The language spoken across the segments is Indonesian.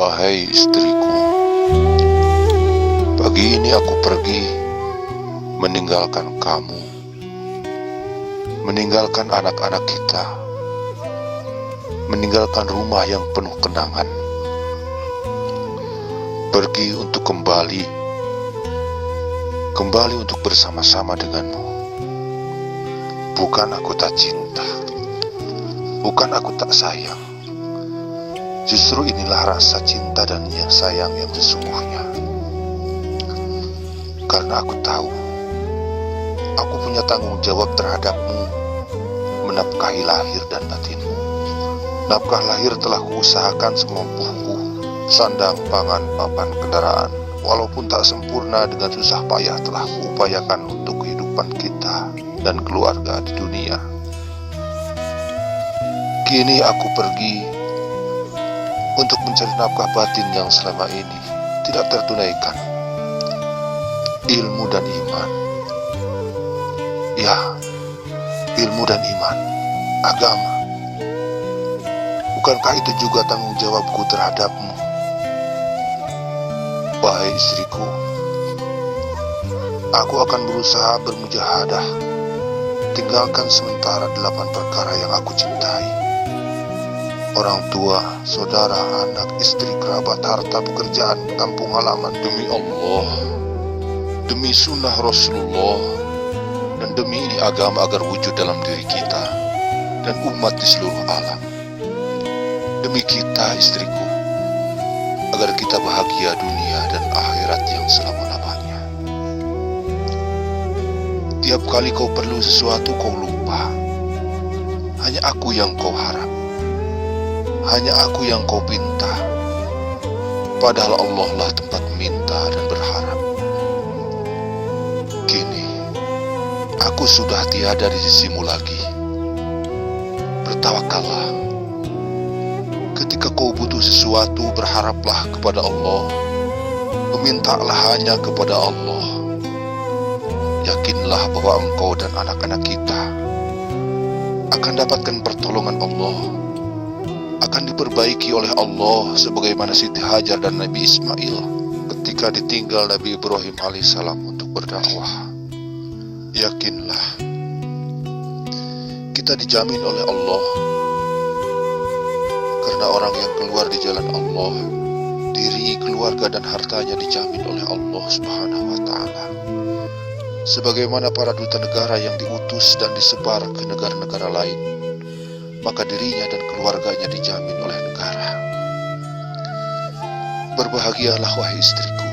Wahai istriku, pagi ini aku pergi meninggalkan kamu, meninggalkan anak-anak kita, meninggalkan rumah yang penuh kenangan, pergi untuk kembali untuk bersama-sama denganmu. Bukan aku tak cinta, bukan aku tak sayang. Justru inilah rasa cinta dan sayang yang sesungguhnya. Karena aku tahu, aku punya tanggung jawab terhadapmu, menafkahi lahir dan batinmu. Nafkah lahir telah kuusahakan semampuku, sandang, pangan, papan, kendaraan. Walaupun tak sempurna, dengan susah payah telah kuupayakan untuk kehidupan kita dan keluarga di dunia. Kini aku pergi untuk mencari nafkah batin yang selama ini tidak tertunaikan. Ilmu dan iman. Ya, ilmu dan iman, agama. Bukankah itu juga tanggung jawabku terhadapmu? Wahai istriku, aku akan berusaha bermujahadah, tinggalkan sementara 8 perkara yang aku cintai. Orang tua, saudara, anak, istri, kerabat, harta, pekerjaan, kampung halaman. Demi Allah, demi sunnah Rasulullah, dan demi ini agama agar wujud dalam diri kita dan umat di seluruh alam. Demi kita, istriku, agar kita bahagia dunia dan akhirat yang selama-lamanya. Tiap kali kau perlu sesuatu kau lupa, hanya aku yang kau harap, hanya aku yang kau pinta, padahal Allah lah tempat minta dan berharap. Kini, aku sudah tiada di sisimu lagi. Bertawakallah. Ketika kau butuh sesuatu, berharaplah kepada Allah, memintalah hanya kepada Allah. Yakinlah bahwa engkau dan anak-anak kita akan dapatkan pertolongan Allah, akan diperbaiki oleh Allah, sebagaimana Siti Hajar dan Nabi Ismail ketika ditinggal Nabi Ibrahim alaihissalam untuk berdakwah. Yakinlah, kita dijamin oleh Allah, karena orang yang keluar di jalan Allah, diri, keluarga, dan hartanya dijamin oleh Allah Subhanahu wa Ta'ala. Sebagaimana para duta negara yang diutus dan disebar ke negara-negara lain, maka dirinya dan keluarganya dijamin oleh negara. Berbahagialah wahai istriku.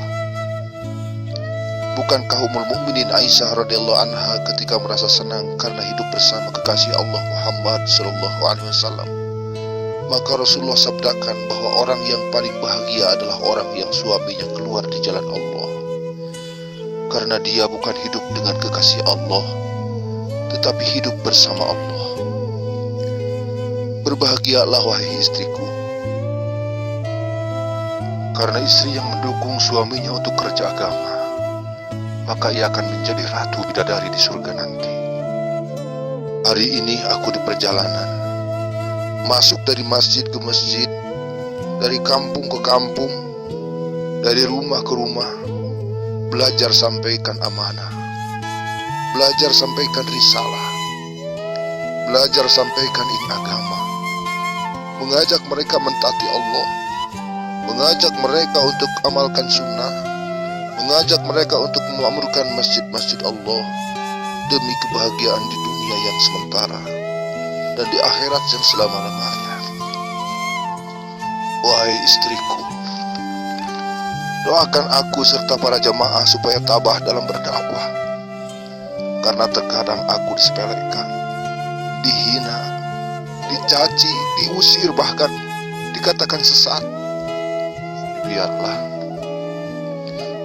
Bukankah Ummul Mukminin Aisyah radhiyallahu anha ketika merasa senang karena hidup bersama kekasih Allah Muhammad sallallahu alaihi wasallam, maka Rasulullah sabdakan bahwa orang yang paling bahagia adalah orang yang suaminya keluar di jalan Allah, karena dia bukan hidup dengan kekasih Allah, tetapi hidup bersama Allah. Berbahagialah wahai istriku, karena istri yang mendukung suaminya untuk kerja agama, maka ia akan menjadi ratu bidadari di surga nanti. Hari ini aku di perjalanan, masuk dari masjid ke masjid, dari kampung ke kampung, dari rumah ke rumah, belajar sampaikan amanah, belajar sampaikan risalah, belajar sampaikan ini agama, mengajak mereka mentaati Allah, mengajak mereka untuk amalkan sunnah, mengajak mereka untuk memakmurkan masjid-masjid Allah demi kebahagiaan di dunia yang sementara dan di akhirat yang selama-lamanya. Wahai istriku, doakan aku serta para jamaah supaya tabah dalam berdakwah, karena terkadang aku disepelekan, dihina, dicaci, diusir, bahkan dikatakan sesat. Biarlah,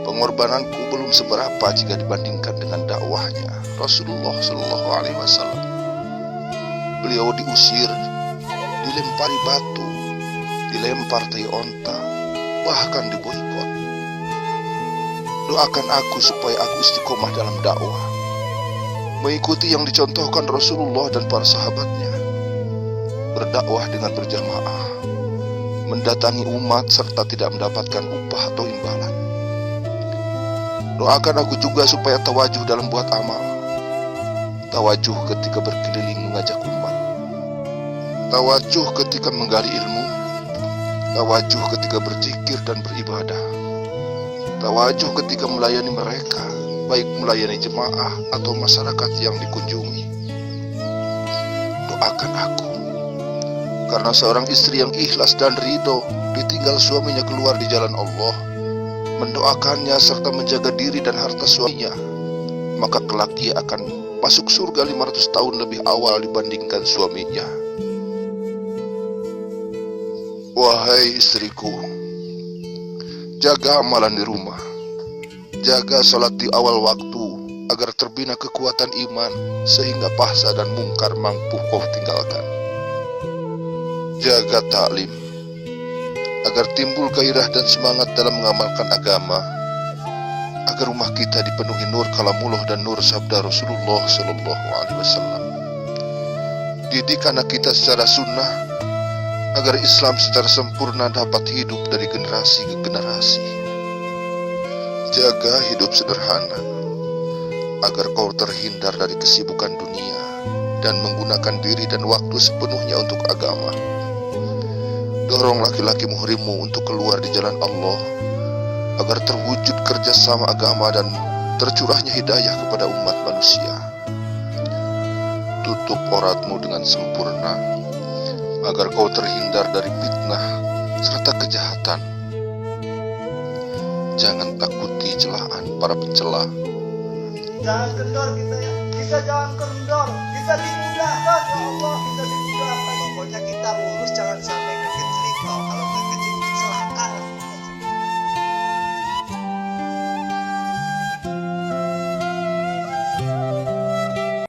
pengorbananku belum seberapa jika dibandingkan dengan dakwahnya Rasulullah Shallallahu Alaihi Wasallam. Beliau diusir, dilempari batu, dilempar tai onta, bahkan diboikot. Doakan aku supaya aku istiqomah dalam dakwah, mengikuti yang dicontohkan Rasulullah dan para sahabatnya, berdakwah dengan berjamaah, mendatangi umat serta tidak mendapatkan upah atau imbalan. Doakan aku juga supaya tawajuh dalam buat amal, tawajuh ketika berkeliling mengajak umat, tawajuh ketika menggali ilmu, tawajuh ketika berzikir dan beribadah, tawajuh ketika melayani mereka, baik melayani jemaah atau masyarakat yang dikunjungi. Doakan aku, karena seorang istri yang ikhlas dan ridho ditinggal suaminya keluar di jalan Allah, mendoakannya serta menjaga diri dan harta suaminya, maka kelak ia akan masuk surga 500 tahun lebih awal dibandingkan suaminya. Wahai istriku, jaga amalan di rumah, jaga sholat di awal waktu agar terbina kekuatan iman sehingga fahsya dan mungkar mampu kau tinggalkan. Jaga taklim agar timbul gairah dan semangat dalam mengamalkan agama, agar rumah kita dipenuhi nur kalamullah dan nur sabda Rasulullah SAW. Didik anak kita secara sunnah agar Islam secara sempurna dapat hidup dari generasi ke generasi. Jaga hidup sederhana agar kau terhindar dari kesibukan dunia dan menggunakan diri dan waktu sepenuhnya untuk agama. Dorong laki-laki muhrimmu untuk keluar di jalan Allah agar terwujud kerjasama agama dan tercurahnya hidayah kepada umat manusia. Tutup auratmu dengan sempurna agar kau terhindar dari fitnah serta kejahatan. Jangan takuti celaan para pencela. Jangan kendor kita ya. Kita jangan kendor. Kita dimudahkan ya Allah. Kita dimudahkan. Pokoknya kita